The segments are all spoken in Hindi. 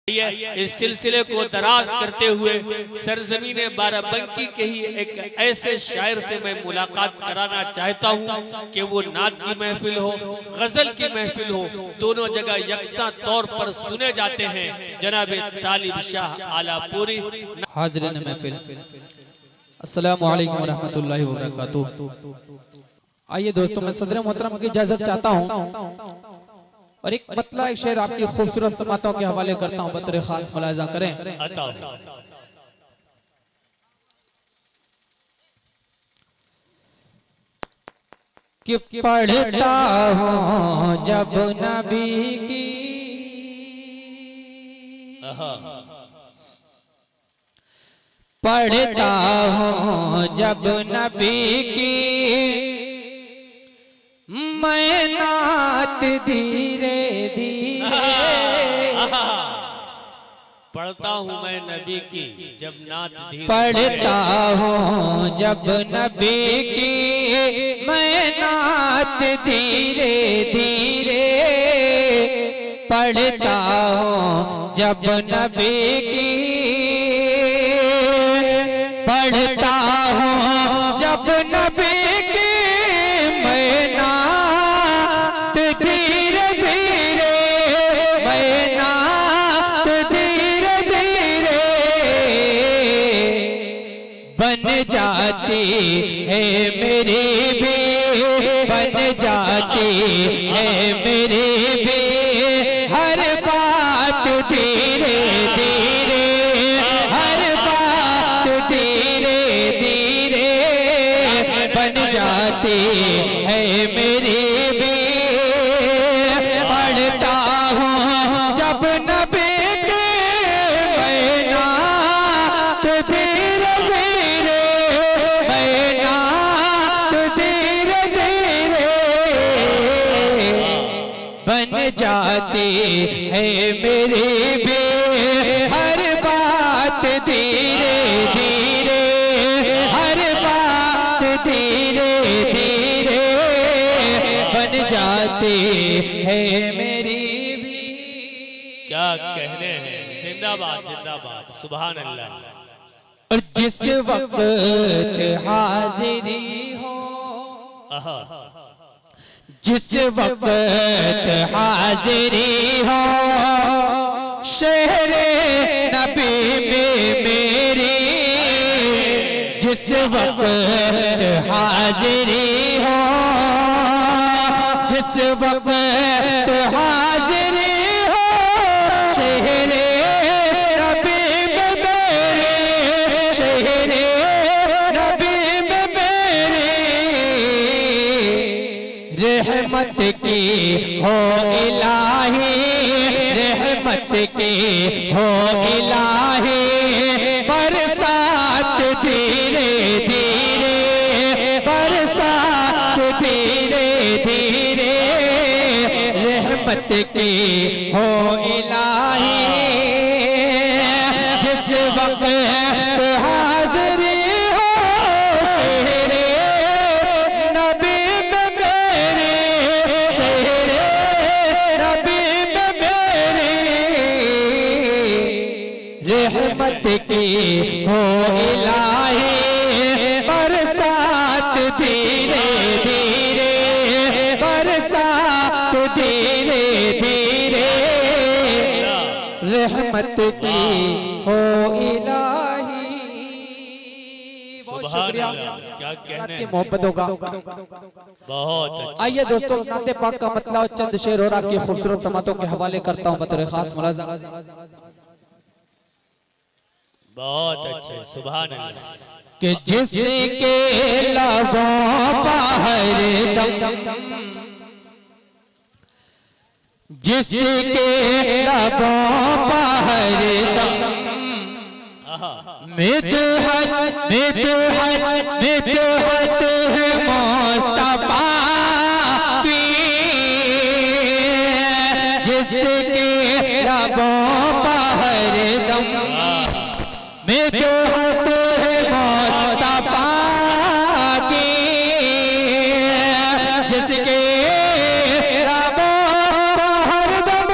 इस सिलसिले को दराज करते हुए सरजमीन बाराबंकी के ही एक ऐसे शायर से मैं मुलाकात कराना चाहता हूँ कि वो नात की महफिल हो, गजल की महफिल हो, दोनों जगह यकसा तौर पर सुने जाते हैं। जनाब तालिब शाह आलापुरी। हाज़िरीन महफिल, अस्सलामु अलैकुम व रहमतुल्लाहि व बरकातुहू। आइए दोस्तों, मैं सदर मोहतरम की इजाजत चाहता हूँ और एक मतला एक शेर आपकी खूबसूरत समातों के हवाले करता हूँ, बतौर खास मुलाहिजा करें। कि पढ़ता हूँ जब नबी की, पढ़ता हूँ जब नबी की, मैं नात धीरे धीरे पढ़ता हूँ मैं नबी की जब नात धीरे, पढ़ता हूँ जब नबी की, मैं नात धीरे धीरे, पढ़ता हूँ जब नबी की, पढ़ता हूँ जब नबी की, मैं नात धीरे धीरे, मैं नात धीरे धीरे, बन जाती है मेरी भी, बन जाती है मेरी भी, हर बात धीरे धीरे, हर बात धीरे धीरे, बन जाती है मेरी भी, पढ़ता हूँ जब नबी की, मैं नात धीरे धीरे, मैं नात धीरे धीरे, बन जाती है मेरी भी, हर बात धीरे धीरे, हर बात धीरे धीरे, बन जाती है मेरी भी। क्या कहने हैं। जिंदाबाद जिंदाबाद, सुभान अल्लाह। और जिस वक्त हाजिरी हो, जिस वक्त हाजिरी हो, शहरे नबी में मेरी, जिस वक्त हाजिरी हो, जिस वक्त हाजिरी हो, शहरे नबी में मेरी, शहरे नबी में मेरी, रहमत की हो इलाही, रहमत की हो इलाही, बरसात धीरे धीरे, बरसात धीरे धीरे, रहमत की हो इलाही, जिस वक्त हाज़िरी हो, शहरे नबी में मेरे, शहरे नबी में मेरे, रहमत की हो इलाही, बरसात धीरे धीरे, बरसात धीरे धीरे, रहमत की हो इलाही। बहुत शुक्रिया, क्या कहने हैं। मोहब्बतों का बहुत अच्छा। आइए दोस्तों, नाते पाक का मतलब चंद शेर और आपकी खूबसूरत समातों के हवाले करता हूँ, बतौर खास मुलाज़ा। बहुत अच्छे, सुभान अल्लाह। कि जिसके लबों पर दम, जिसके लबों पर दम, मिदहत मिदहत मिदहत है मुस्तफा की, जिसके लबों पर दम, मिदहत है मुस्तफा की, जिसके लबों पर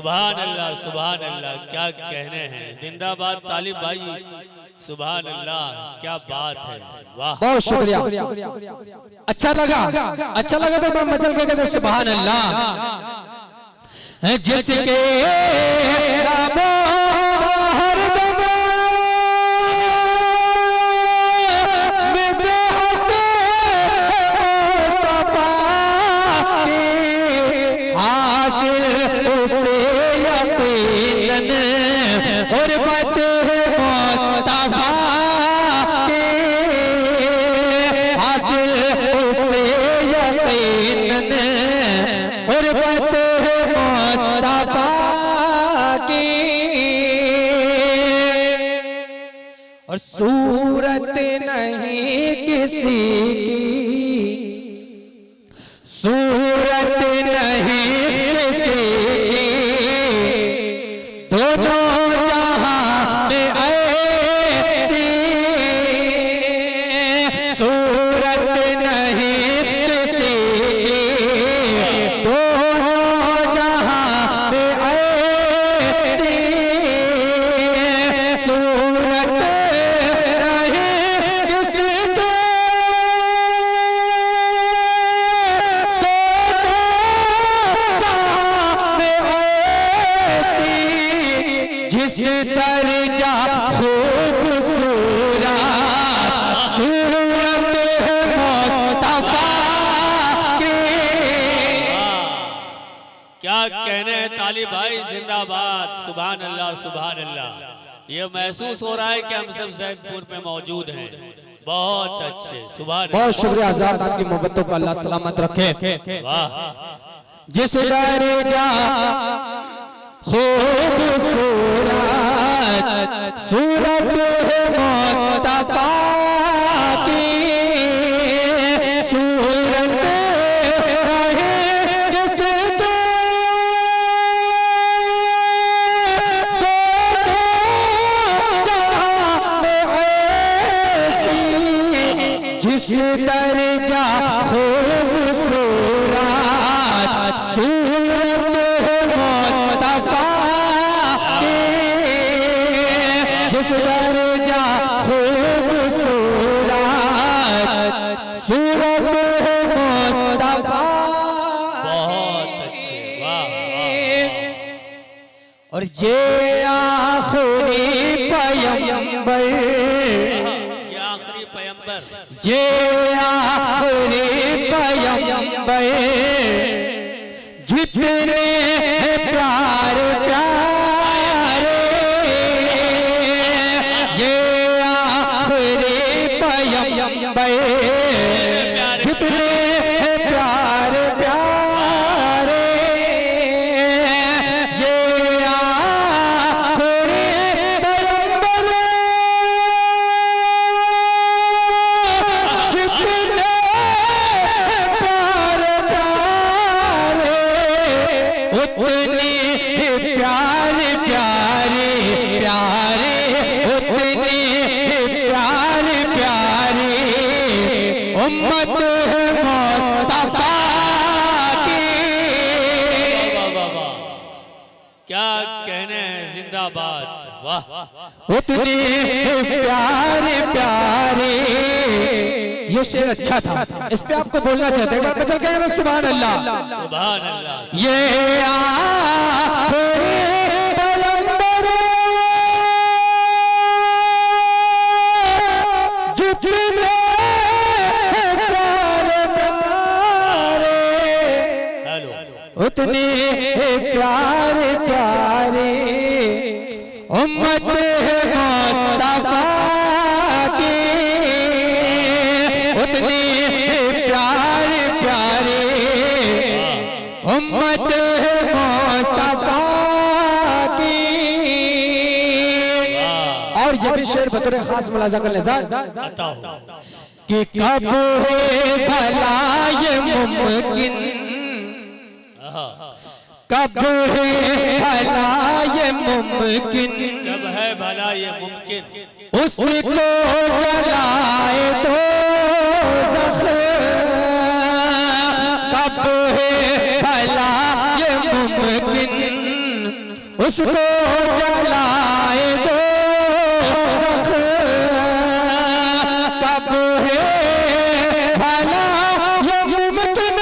सुभान अल्लाह, क्या कहने हैं। जिंदाबाद तालिब भाई, सुभान अल्लाह, क्या बात है, वाह। बहुत शुक्रिया, अच्छा लगा तो मैं मचल के कहते सुभान अल्लाह। जिसके और सूरत नहीं किसी की, सूरत नहीं किसी की, दोनों जहां में ऐसी सूरत नहीं किसी की, दोनों जहां में ऐसी सूरत दर्जा खूबसूरत सूरत मुस्तफा की। क्या कहने हैं तालिब भाई, जिंदाबाद, सुभान अल्लाह, सुभान अल्लाह। ये महसूस हो रहा है कि हम सब सैदपुर में मौजूद हैं। बहुत अच्छे, सुभान अल्लाह। बहुत शुक्रिया आजाद, आपकी मोहब्बतों को अल्लाह सलामत रखे। वाह। जिस दर्जा खूबसूरत सूरत मुस्तफा की, सूरत रहे किसके जहां में ऐसी, जिस दर्जा खूबसूरत सूरत मुस्तफा की, जिस दर्जा खूबसूरत सूरत मुस्तफा। बहुत अच्छे, वाह, वाह। और ये आखिरी पैगंबर, ये आखिरी पैगंबर, ये आखिरी पैगंबर, जितने प्यार प्यारे, ये आखिरी पैगंबर, जितने प्यार प्यारे, ये आखिरी पैगंबर, जितने प्यार प्यारे, उतनी प्यार प्यारे प्यारे, उतनी प्यार प्यारी उम्मत मुस्तफा की। वाह, वाह, वाह। क्या कहने हैं, जिंदाबाद, वाह। उतनी प्यार प्यारी, ये शेर अच्छा था, इस पे आपको बोलना चाहते हैं, एक बार बचल के सुभान अल्लाह, सुभान अल्लाह। ये आखिरी पैगंबर, जितने प्यार प्यारे, हेलो, उतने प्यार प्यारे उम्मत मुस्तफा की, उतने प्यार प्यारे उम्मत मुस्तफा की। और ये भी शेर बतौर खास मुलाजा कर लेता बताओ। कि कब है भला ये मुमकिन, कब है भला ये मुमकिन, कब है भला ये मुमकिन, उसको जलाए तो कब है भला ये मुमकिन, उसको जलाए दो कब है भला ये मुमकिन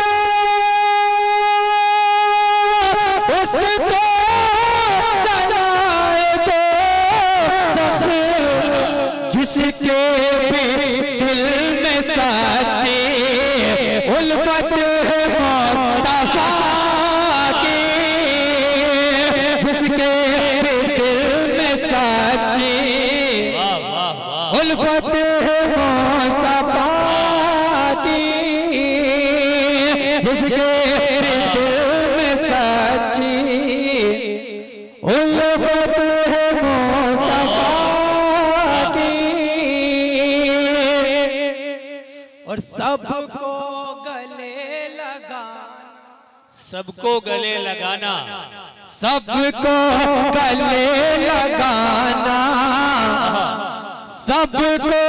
उसको जलाए दो जिसके भी दिल में सच्ची उल्फत है मुस्तफा की जिसके भी दिल में सच्ची उल्फत है मुस्तफा की जिसके भी दिल में सच्ची उल्फत है मुस्तफा की और सबको गले लगाना सबको गले लगाना सबको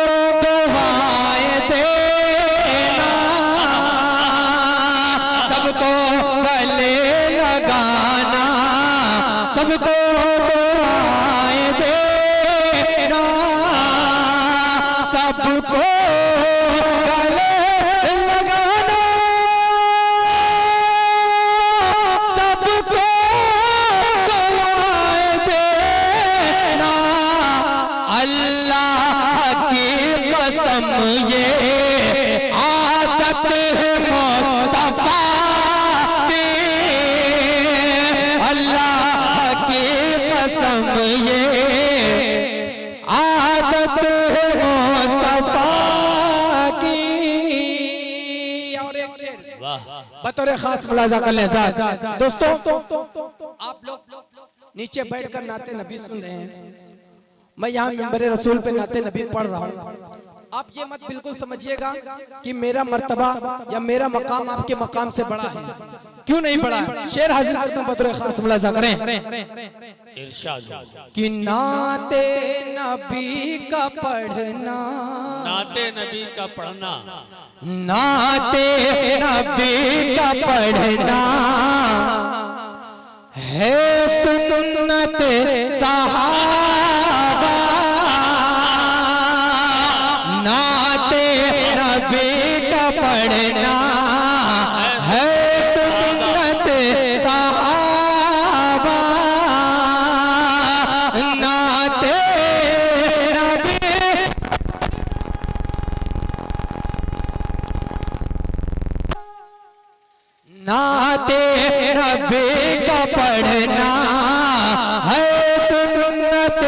दुआएं देना सबको गले लगाना सबको दुआएं देना सबको गले लगाना सबको दुआएं देना अल्लाह की कसम ये आदत है मुस्तफा की अल्लाह की कसम ये आदत है मुस्तफा की। और एक शेर बतौर खास मुलाजा कर ले दोस्तों, आप लोग नीचे बैठकर नाते नबी सुन रहे हैं, मैं यहाँ मिंबर रसूल पे नाते नबी पढ़ रहा हूँ। आप ये मत बिल्कुल समझिएगा कि मेरा मर्तबा या मेरा मकाम आपके मकाम से बड़ा है, क्यों नहीं बड़ा है। शेर हाजिर करता हूँ, बतौर खास मुलाजा करें। इरशाद कि नाते नबी का पढ़ना नाते नबी का पढ़ना नाते नबी का पढ़ना है सुन्नत सहाबा नाते नबी का पढ़ना है सुन्नत सहाबा नाते नबी नाते नबी का पढ़ना है सुन्नत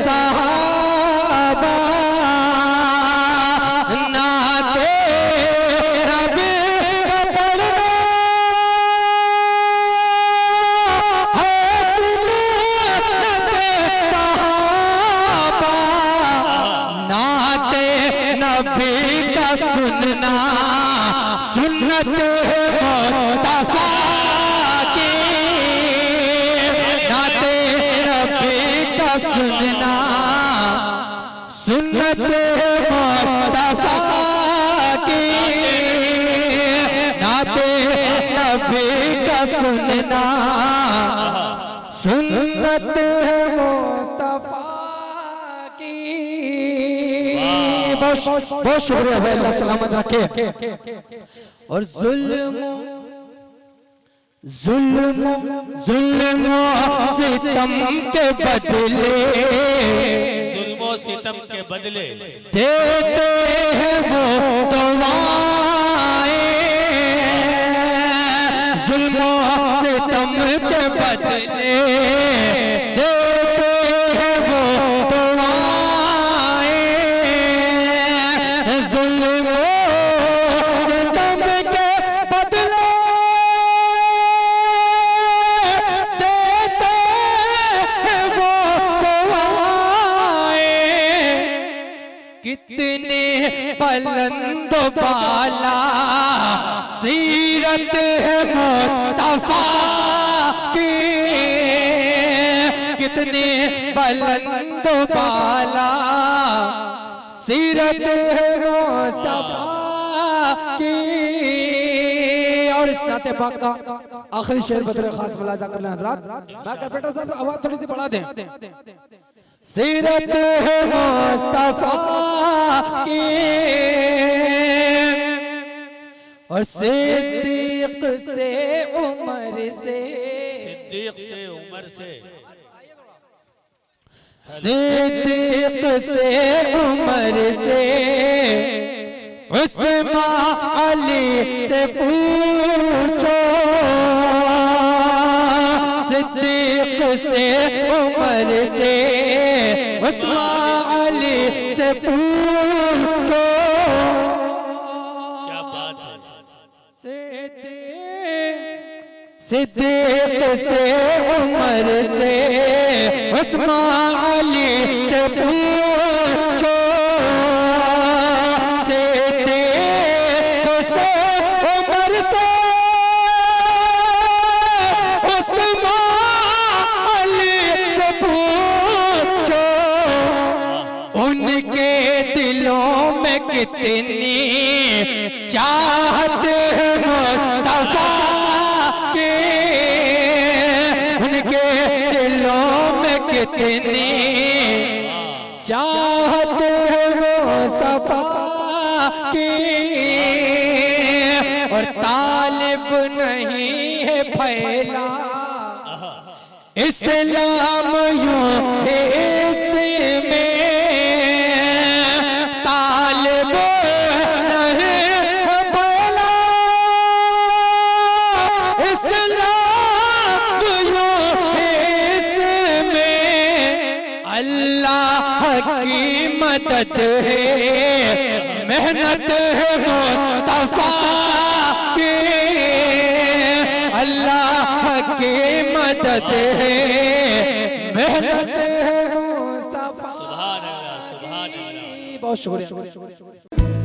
सहाबा नाते नबी का पढ़ना है सुन्नत सहाबा नाते नबी का सुनना सुन्नत है मुस्तफा की नाते नबी का सुनना सुन्नत है मुस्तफा की नाते नबी का सुनना सुन्नत है मुस्तफा की। बहुत शुक्रिया भाई, अल्लाह सलामत रखे। और जुल्म सितम के बदले जुल्मो सितम के बदले देते हैं वो दुआएं जुल्मो सितम के बदले देते हैं वो दुआएं जुल्मो सितम के बदले देते हैं वो दुआएं कितने बुलंद बाला सीरत है मुस्तफा की कितने बुलंद बाला सीरत है मुस्तफा की। और इस नाते पाक का आखिरी शेर बतौर खास मुलाजा कर लें हजरात। बाकी बेटा साहब आवाज थोड़ी सी बढ़ा दें। सीरत है मुस्तफा की और सिद्दीक से उमर से, सिद्दीक से उमर से, सिद्दीक से उमर से, उस्मान अली से पूछो, सिद्दीक से उमर से, उस्मान अली से पूछो। क्या बात है। सिद्दीक से उमर से, उस्मान अली से पूछो, सिद्दीक से उमर से, उस्मान अली से पूछो, उनके दिलों में कितनी चाहत है मुस्तफा की, उनके दिलों में कितनी चाहत है मुस्तफा की, और तालिब नहीं है फैला इस्लाम यूं है इसमें, तालिब नहीं है फैला इस्लाम यूं है इसमें, अल्लाह की मदद है, मेहनत है मुस्तफा की, अल्लाह की मदद है, मेहनत है मुस्तफा। सुभान अल्लाह, सुभान अल्लाह। बहुत शुक्रिया।